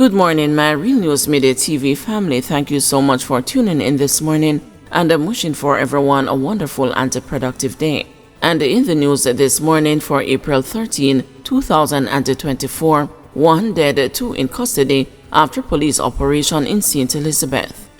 Good morning, my Real News Midday TV family. Thank you so much for tuning in this morning, and I'm wishing for everyone a wonderful and a productive day. And in the news this morning for April 13, 2024, one dead, two in custody after police operation in St. Elizabeth.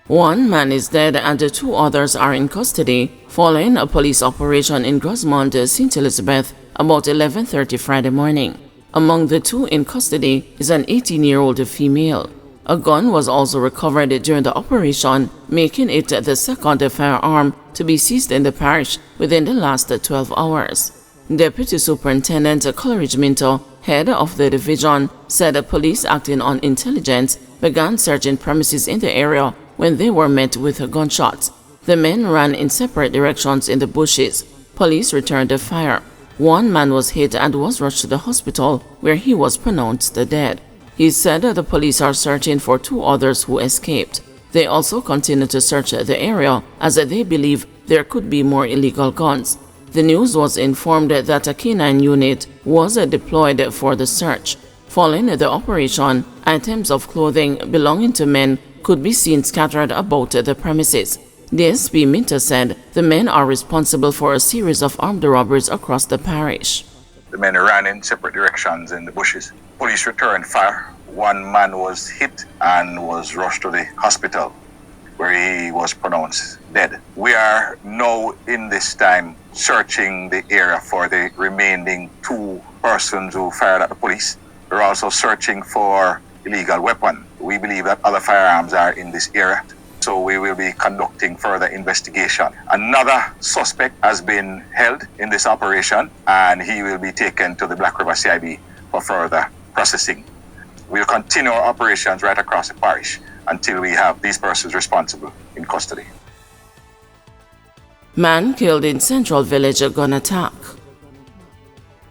One man is dead and two others are in custody following a police operation in Grosmont, St. Elizabeth about 11:30 Friday morning. Among the two in custody is an 18-year-old female. A gun was also recovered during the operation, making it the second firearm to be seized in the parish within the last 12 hours. Deputy Superintendent Coleridge Minto, head of the division, said the police acting on intelligence began searching premises in the area when they were met with gunshots. The men ran in separate directions in the bushes. Police returned the fire. One man was hit and was rushed to the hospital where he was pronounced dead. He said that the police are searching for two others who escaped. They also continue to search the area as they believe there could be more illegal guns. The news was informed that a K9 unit was deployed for the search. Following the operation, items of clothing belonging to men could be seen scattered about the premises. The SP Minto said the men are responsible for a series of armed robberies across the parish. The men ran in separate directions in the bushes. Police returned fire. One man was hit and was rushed to the hospital where he was pronounced dead. We are now in this time searching the area for the remaining two persons who fired at the police. We're also searching for illegal weapon. We believe that other firearms are in this area, so we will be conducting further investigation. Another suspect has been held in this operation and he will be taken to the Black River CIB for further processing. We'll continue our operations right across the parish until we have these persons responsible in custody. Man killed in Central Village gun attack.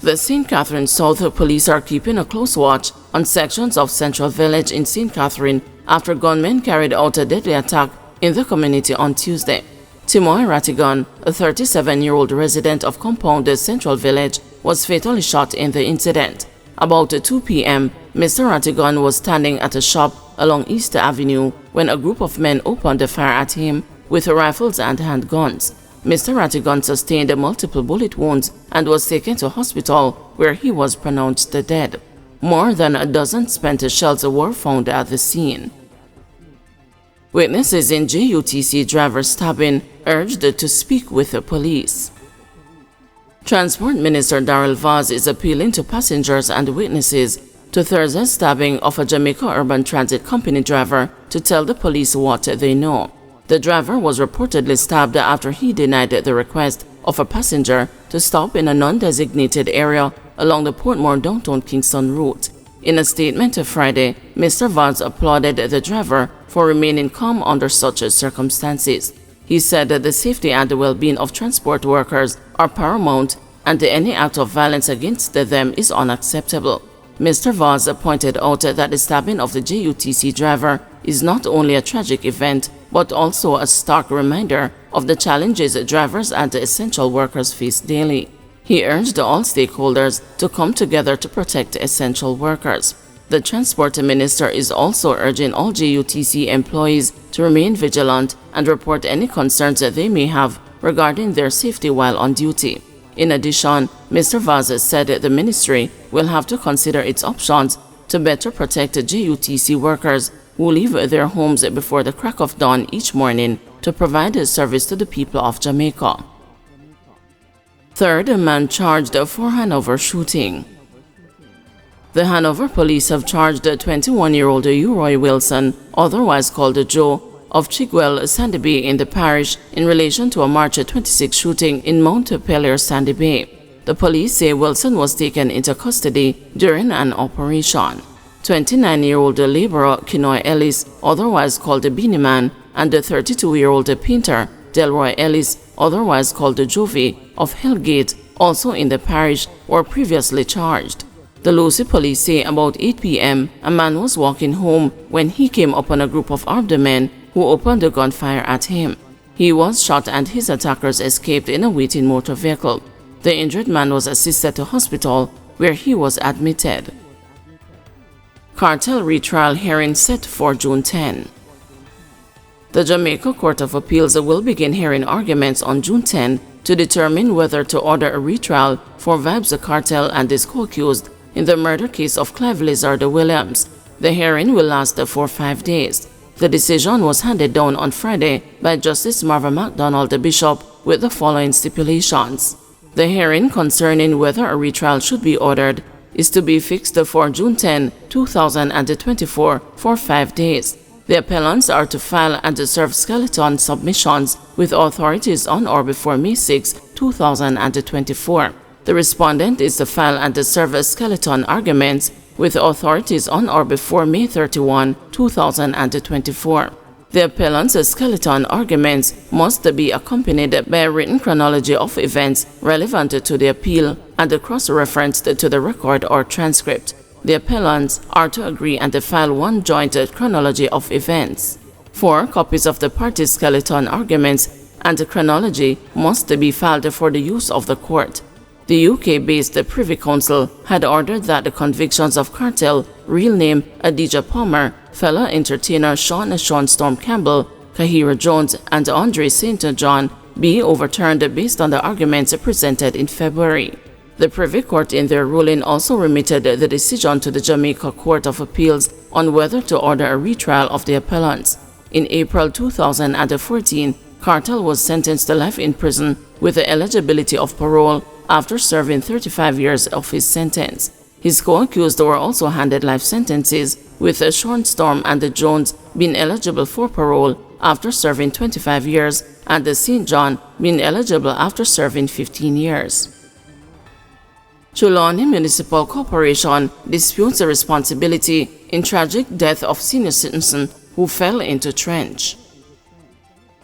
The St. Catherine South police are keeping a close watch on sections of Central Village in St. Catherine after gunmen carried out a deadly attack in the community on Tuesday. Timoy Ratigan, a 37-year-old resident of Compound Central Village, was fatally shot in the incident. About 2 p.m., Mr. Ratigan was standing at a shop along East Avenue when a group of men opened fire at him with rifles and handguns. Mr. Ratigan sustained multiple bullet wounds and was taken to hospital where he was pronounced dead. More than a dozen spent shells were found at the scene. Witnesses in JUTC driver stabbing urged to speak with the police. Transport Minister Vybz is appealing to passengers and witnesses to Thursday's stabbing of a Jamaica Urban Transit Company driver to tell the police what they know. The driver was reportedly stabbed after he denied the request of a passenger to stop in a non-designated area along the Portmore downtown Kingston route. In a statement Friday, Mr. Vybz applauded the driver for remaining calm under such circumstances. He said that the safety and the well-being of transport workers are paramount and any act of violence against them is unacceptable. Mr. Vybz pointed out that the stabbing of the JUTC driver is not only a tragic event but also a stark reminder of the challenges drivers and essential workers face daily. He urged all stakeholders to come together to protect essential workers. The Transport Minister is also urging all JUTC employees to remain vigilant and report any concerns that they may have regarding their safety while on duty. In addition, Mr. Vybz said the ministry will have to consider its options to better protect JUTC workers who leave their homes before the crack of dawn each morning to provide service to the people of Jamaica. Third man charged for Hanover shooting. The Hanover police have charged 21-year-old Uroy Wilson, otherwise called Joe, of Chigwell, Sandy Bay in the parish in relation to a March 26 shooting in Mount Pelier, Sandy Bay. The police say Wilson was taken into custody during an operation. 29-year-old laborer Kinoy Ellis, otherwise called the Beanie Man, and the 32-year-old painter Delroy Ellis, otherwise called the Jovi, of Hellgate, also in the parish, were previously charged. The Lucy police say about 8 p.m., a man was walking home when he came upon a group of armed men who opened a gunfire at him. He was shot and his attackers escaped in a waiting motor vehicle. The injured man was assisted to hospital where he was admitted. Kartel retrial hearing set for June 10. The Jamaica Court of Appeals will begin hearing arguments on June 10 to determine whether to order a retrial for Vybz Kartel and his co-accused in the murder case of Clive Lizard Williams. The hearing will last for 5 days. The decision was handed down on Friday by Justice Marva MacDonald Bishop with the following stipulations. The hearing concerning whether a retrial should be ordered is to be fixed for June 10, 2024 for 5 days. The appellants are to file and serve skeleton submissions with authorities on or before May 6, 2024. The respondent is to file and serve skeleton arguments with authorities on or before May 31, 2024. The appellant's skeleton arguments must be accompanied by a written chronology of events relevant to the appeal and cross-referenced to the record or transcript. The appellants are to agree and file one joint chronology of events. 4 copies of the parties' skeleton arguments and chronology must be filed for the use of the court. The UK-based Privy Council had ordered that the convictions of Kartel, real name Adidja Palmer, fellow entertainer Sean Storm Campbell, Kahira Jones, and Andre St. John be overturned based on the arguments presented in February. The Privy Court in their ruling also remitted the decision to the Jamaica Court of Appeals on whether to order a retrial of the appellants. In April 2014, Kartel was sentenced to life in prison with the eligibility of parole after serving 35 years of his sentence. His co-accused were also handed life sentences, with Sean Storm and Jones being eligible for parole after serving 25 years and St. John being eligible after serving 15 years. Trelawny Municipal Corporation disputes the responsibility in tragic death of senior citizen who fell into trench.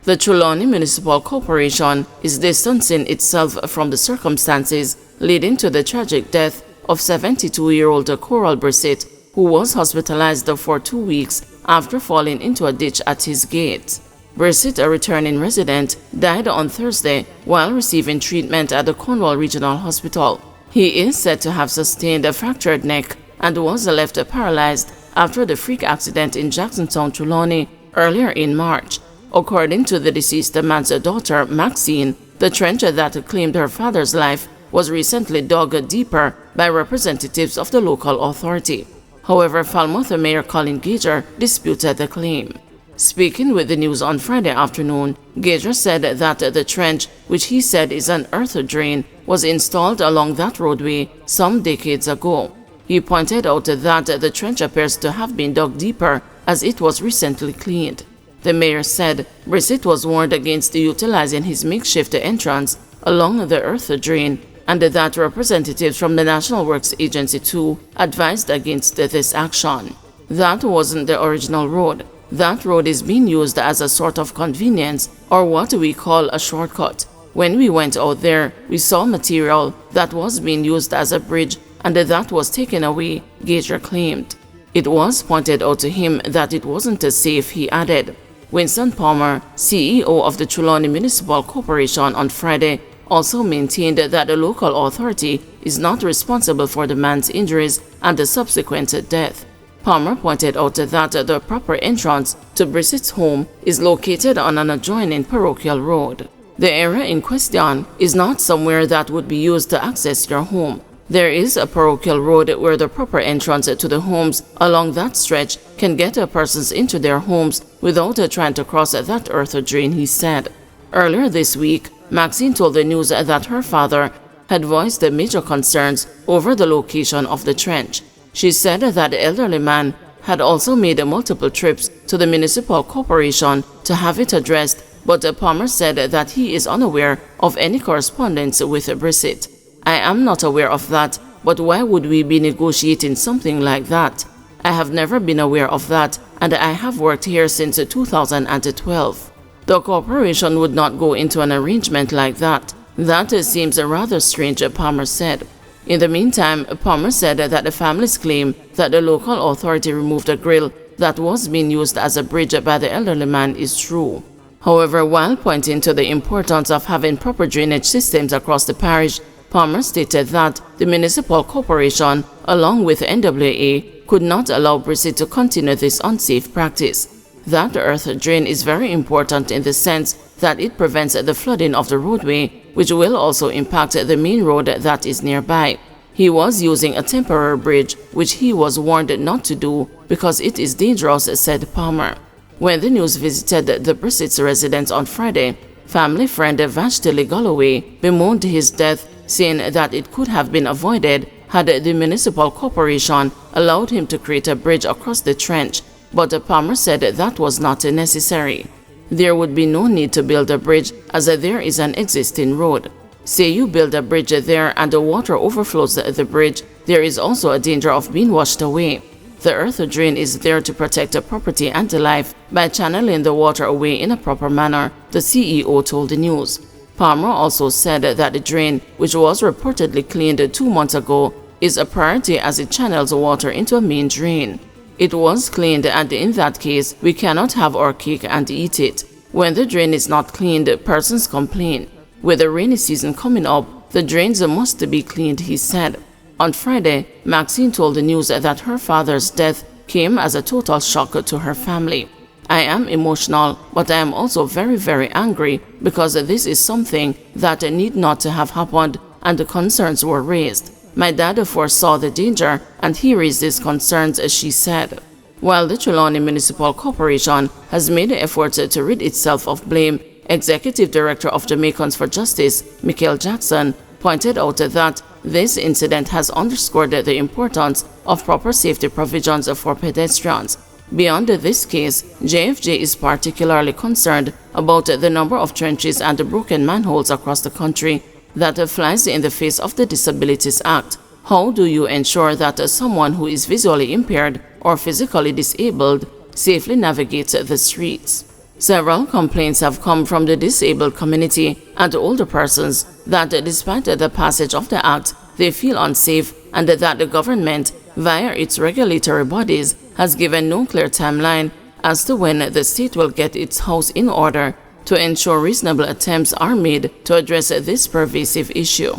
The Trelawny Municipal Corporation is distancing itself from the circumstances leading to the tragic death of 72-year-old Coral Brissett, who was hospitalized for 2 weeks after falling into a ditch at his gate. Brissett, a returning resident, died on Thursday while receiving treatment at the Cornwall Regional Hospital. He is said to have sustained a fractured neck and was left paralyzed after the freak accident in Jacksontown, Trelawny, earlier in March. According to the deceased man's daughter, Maxine, the trench that claimed her father's life was recently dug deeper by representatives of the local authority. However, Falmouth Mayor Colin Gager disputed the claim. Speaking with the news on Friday afternoon, Gager said that the trench, which he said is an earth drain, was installed along that roadway some decades ago. He pointed out that the trench appears to have been dug deeper as it was recently cleaned. The mayor said Brissett was warned against utilizing his makeshift entrance along the earth drain and that representatives from the National Works Agency too advised against this action. That wasn't the original road. That road is being used as a sort of convenience, or what we call a shortcut. When we went out there, we saw material that was being used as a bridge and that was taken away, Gager claimed. It was pointed out to him that it wasn't safe, he added. Winston Palmer, CEO of the Trelawny Municipal Corporation, on Friday also maintained that the local authority is not responsible for the man's injuries and the subsequent death. Palmer pointed out that the proper entrance to Brissett's home is located on an adjoining parochial road. The area in question is not somewhere that would be used to access your home. There is a parochial road where the proper entrance to the homes along that stretch can get persons into their homes without trying to cross that earth drain, he said. Earlier this week, Maxine told the news that her father had voiced major concerns over the location of the trench. She said that the elderly man had also made multiple trips to the municipal corporation to have it addressed, but Palmer said that he is unaware of any correspondence with Brissett. I am not aware of that, but why would we be negotiating something like that? I have never been aware of that, and I have worked here since 2012. The corporation would not go into an arrangement like that. That seems rather strange, Palmer said. In the meantime, Palmer said that the family's claim that the local authority removed a grill that was being used as a bridge by the elderly man is true. However, while pointing to the importance of having proper drainage systems across the parish, Palmer stated that the municipal corporation, along with NWA, could not allow Brissett to continue this unsafe practice. That earth drain is very important in the sense that it prevents the flooding of the roadway, which will also impact the main road that is nearby. He was using a temporary bridge, which he was warned not to do because it is dangerous, said Palmer. When the news visited the Brissett's residence on Friday, family friend Vashti Galloway bemoaned his death, saying that it could have been avoided had the municipal corporation allowed him to create a bridge across the trench, but Palmer said that was not necessary. There would be no need to build a bridge as there is an existing road. Say you build a bridge there and the water overflows the bridge, there is also a danger of being washed away. The earth drain is there to protect property and life by channeling the water away in a proper manner, the CEO told the news. Palmer also said that the drain, which was reportedly cleaned 2 months ago, is a priority as it channels water into a main drain. It was cleaned, and in that case, we cannot have our cake and eat it. When the drain is not cleaned, persons complain. With the rainy season coming up, the drains must be cleaned, he said. On Friday, Maxine told the news that her father's death came as a total shock to her family. I am emotional, but I am also very, very angry because this is something that need not to have happened and the concerns were raised. My dad foresaw the danger and he raised his concerns, she said. While the Trelawny Municipal Corporation has made efforts to rid itself of blame, Executive Director of Jamaicans for Justice, Michael Jackson, pointed out that this incident has underscored the importance of proper safety provisions for pedestrians. Beyond this case, JFJ is particularly concerned about the number of trenches and broken manholes across the country that flies in the face of the Disabilities Act. How do you ensure that someone who is visually impaired or physically disabled safely navigates the streets? Several complaints have come from the disabled community and older persons that despite the passage of the act, they feel unsafe and that the government, via its regulatory bodies, has given no clear timeline as to when the state will get its house in order to ensure reasonable attempts are made to address this pervasive issue.